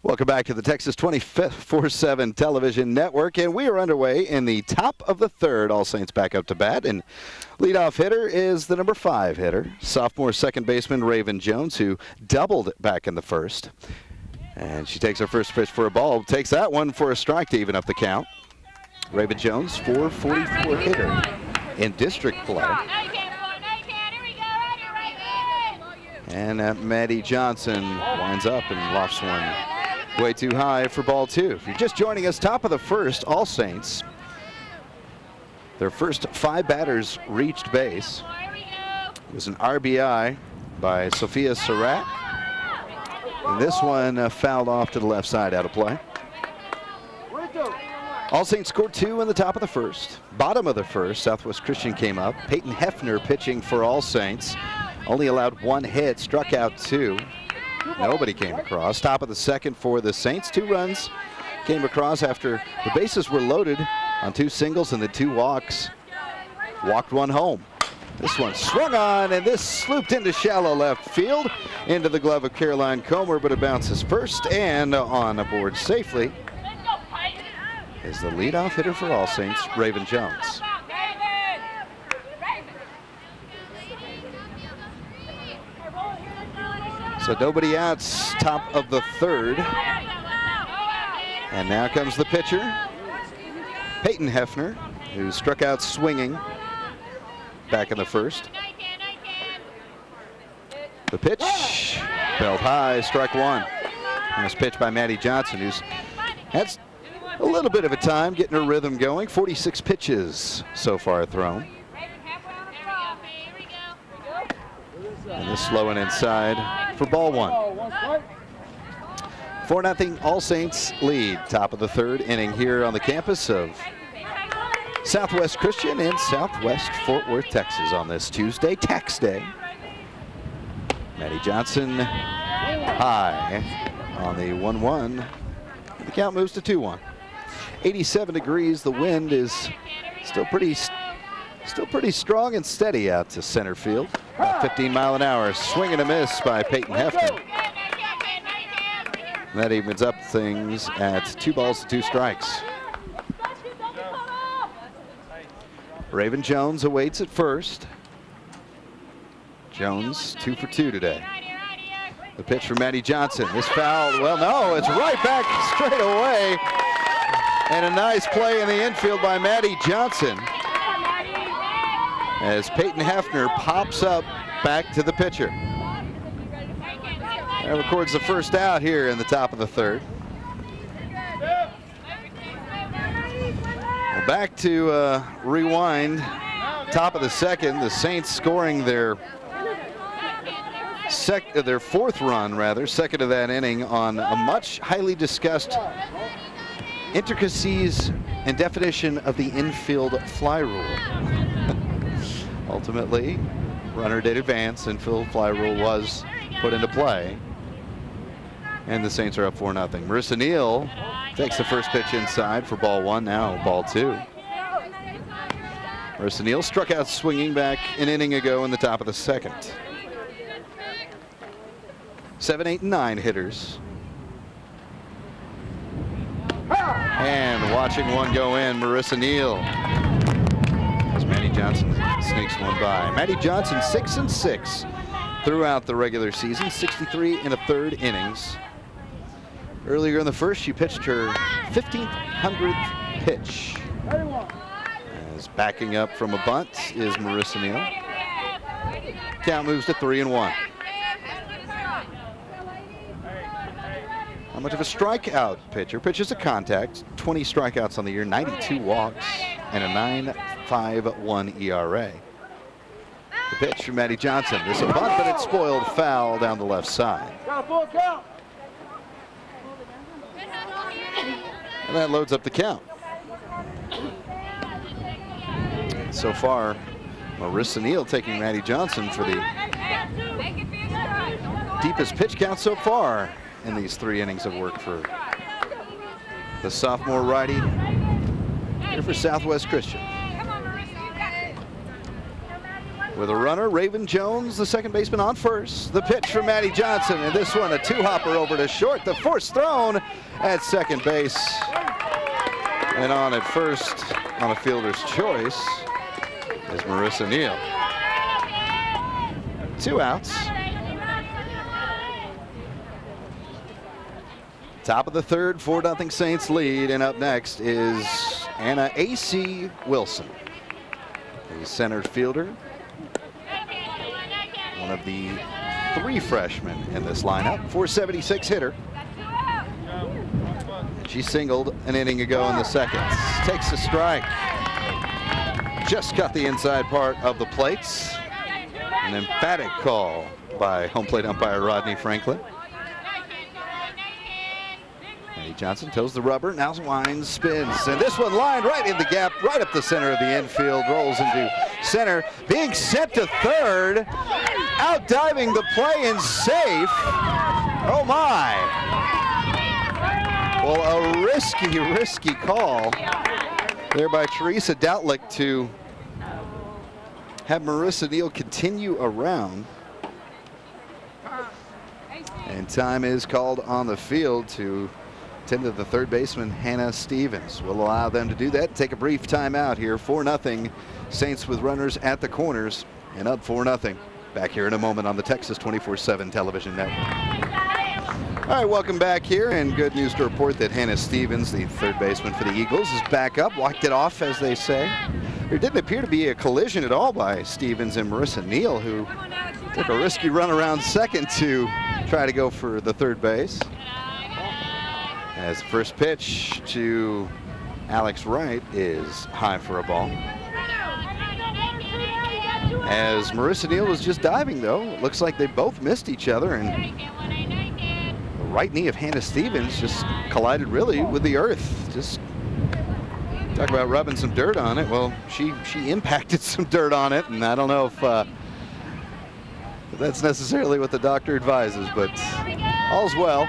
Welcome back to the Texas 24/7 television network, and we are underway in the top of the third. All Saints back up to bat, and leadoff hitter is the number 5 hitter, sophomore second baseman Raven Jones, who doubled back in the first. And she takes her first pitch for a ball, takes that one for a strike to even up the count. Raven Jones, 444 hitter in district play. And Maddie Johnson winds up and lofts one way too high for ball 2. If you're just joining us, top of the first, All Saints. Their first 5 batters reached base. It was an RBI by Sophia Surratt. And this one fouled off to the left side, out of play. All Saints scored 2 in the top of the first. Bottom of the first, Southwest Christian came up. Peyton Hefner pitching for All Saints. Only allowed 1 hit, struck out 2. Nobody came across. Top of the second for the Saints. 2 runs came across after the bases were loaded on 2 singles and the 2 walks. Walked 1 home. This one swung on, and this slooped into shallow left field into the glove of Caroline Comer, but it bounces first and on aboard safely is the leadoff hitter for All Saints, Raven Jones. So nobody outs, top of the third. And now comes the pitcher, Peyton Hefner, who struck out swinging back in the first. The pitch, belt high, strike 1. And this pitch by Maddie Johnson, who's had a little bit of a time getting her rhythm going. 46 pitches so far thrown. And this slow and inside for ball 1. 4-0 All Saints lead, top of the third inning here on the campus of Southwest Christian in Southwest Fort Worth, Texas on this Tuesday, tax day. Maddie Johnson high on the 1-1. The count moves to 2-1. 87 degrees. The wind is still pretty strong and steady out to center field. About 15 mile an hour. Swing and a miss by Peyton Hefner. And that evens up things at 2 balls to 2 strikes. Raven Jones awaits at first. Jones 2 for 2 today. The pitch from Maddie Johnson. This foul, well, no, it's right back straight away. And a nice play in the infield by Maddie Johnson, as Peyton Hefner pops up back to the pitcher. That records the first out here in the top of the third. Well, back to rewind. Top of the second, the Saints scoring their 4th run, rather, second of that inning, on a much highly discussed intricacies and definition of the infield fly rule. Ultimately, runner did advance, infield fly rule was put into play, and the Saints are up 4-0. Marissa Neal takes the first pitch inside for ball 1, now ball 2. Marissa Neal struck out swinging back an inning ago in the top of the second. 7, 8, and 9 hitters. And watching one go in, Marissa Neal, as Maddie Johnson sneaks one by. Maddie Johnson 6-6 throughout the regular season, 63 1/3 innings. Earlier in the first, she pitched her 1500th pitch. As backing up from a bunt is Marissa Neal. Count moves to 3-1. How much of a strikeout pitcher? Pitches a contact, 20 strikeouts on the year, 92 walks, and a 9.51 ERA. The pitch from Maddie Johnson. This is a bunt, but it's spoiled foul down the left side. And that loads up the count. So far, Marissa Neal taking Maddie Johnson for the deepest pitch count so far in these 3 innings of work for the sophomore righty here for Southwest Christian. With a runner, Raven Jones, the second baseman, on first. The pitch from Maddie Johnson, and this one a two-hopper over to short. The force thrown at second base. And on at first, on a fielder's choice, is Marissa Neal. 2 outs. Top of the third, 4-0 Saints lead, and up next is Anna A.C. Wilson, the center fielder, one of the 3 freshmen in this lineup, 476 hitter. She singled an inning ago in the second. Takes a strike. Just got the inside part of the plates. An emphatic call by home plate umpire Rodney Franklin. Maddie Johnson toes the rubber, now winds, spins, and this one lined right in the gap, right up the center of the infield, rolls into center, being sent to third, out diving the play and safe. Oh my! Well, a risky call there by Teresa Doutlick to have Marissa Neal continue around. And time is called on the field to tend to the third baseman, Hannah Stevens. We'll allow them to do that. Take a brief timeout here. 4-0 Saints with runners at the corners and up 4-0. Back here in a moment on the Texas 24/7 television network. All right, welcome back here, and good news to report that Hannah Stevens, the third baseman for the Eagles, is back up, walked it off, as they say. There didn't appear to be a collision at all by Stevens and Marissa Neal, who took a risky run around second to try to go for the third base. As the first pitch to Alex Wright is high for a ball. As Marissa Neal was just diving, though, it looks like they both missed each other, and the right knee of Hannah Stevens just collided really with the earth. Just talk about rubbing some dirt on it. Well, she impacted some dirt on it, and I don't know if that's necessarily what the doctor advises, but all's well.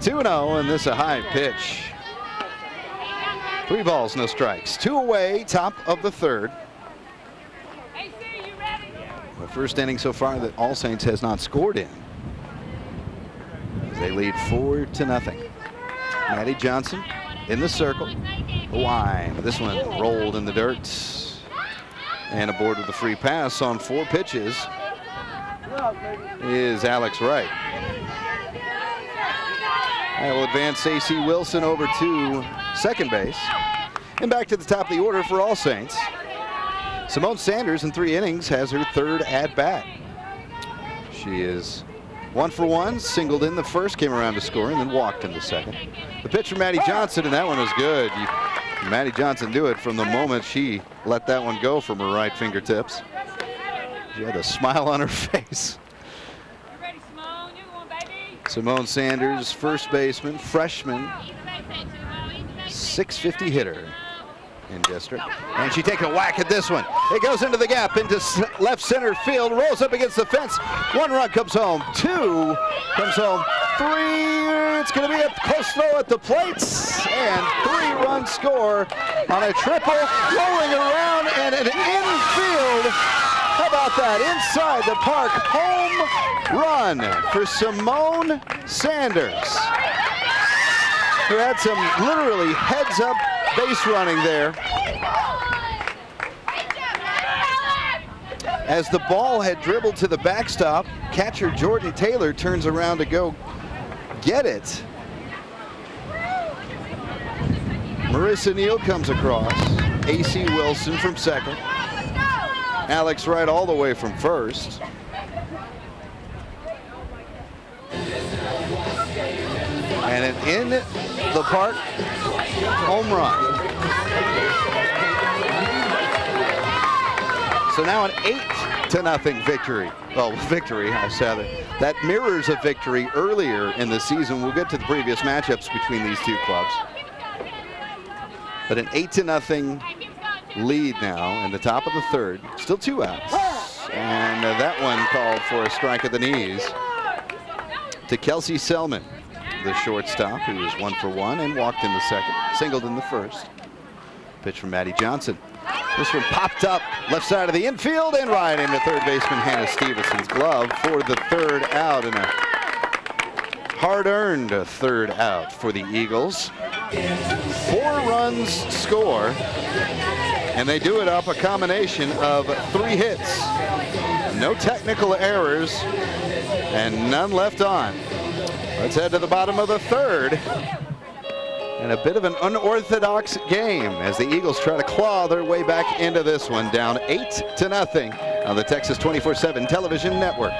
2-0, and this is a high pitch. 3 balls, no strikes. 2 away, top of the third. The first inning so far that All Saints has not scored in. They lead 4-0. Maddie Johnson in the circle. Line. This one rolled in the dirt. And aboard with the free pass on 4 pitches is Alex Wright. I will advance A.C. Wilson over to second base. And back to the top of the order for All Saints. Simone Sanders in 3 innings has her 3rd at-bat. She is 1 for 1, singled in the first, came around to score, and then walked in the second. The pitch from Maddie Johnson, and that one was good. Maddie Johnson knew it from the moment she let that one go from her right fingertips. She had a smile on her face. Simone Sanders, first baseman, freshman, 650 hitter in district. And she takes a whack at this one. It goes into the gap, into left center field, rolls up against the fence. 1 run comes home, 2 comes home, 3. It's going to be a close throw at the plates, and 3-run score on a triple, rolling around, and an infield. How about that? Inside the park, home run for Simone Sanders, who had some literally heads-up base running there. As the ball had dribbled to the backstop, catcher Jordan Taylor turns around to go get it. Marissa Neal comes across. A.C. Wilson from second. Alex Wright all the way from first. And an in the park home run. So now an 8-0 victory. Well, victory, I said it. That mirrors a victory earlier in the season. We'll get to the previous matchups between these two clubs. But an 8-0 lead now in the top of the third. Still 2 outs. And that one called for a strike at the knees to Kelsey Selman, the shortstop, who was 1 for 1 and walked in the second, singled in the first. Pitch from Maddie Johnson. This one popped up left side of the infield and right into third baseman Hannah Stevenson's glove for the third out, and a hard-earned third out for the Eagles. 4 runs score, and they do it off a combination of 3 hits. No technical errors and none left on. Let's head to the bottom of the third. And a bit of an unorthodox game as the Eagles try to claw their way back into this one, down 8-0 on the Texas 24/7 television network.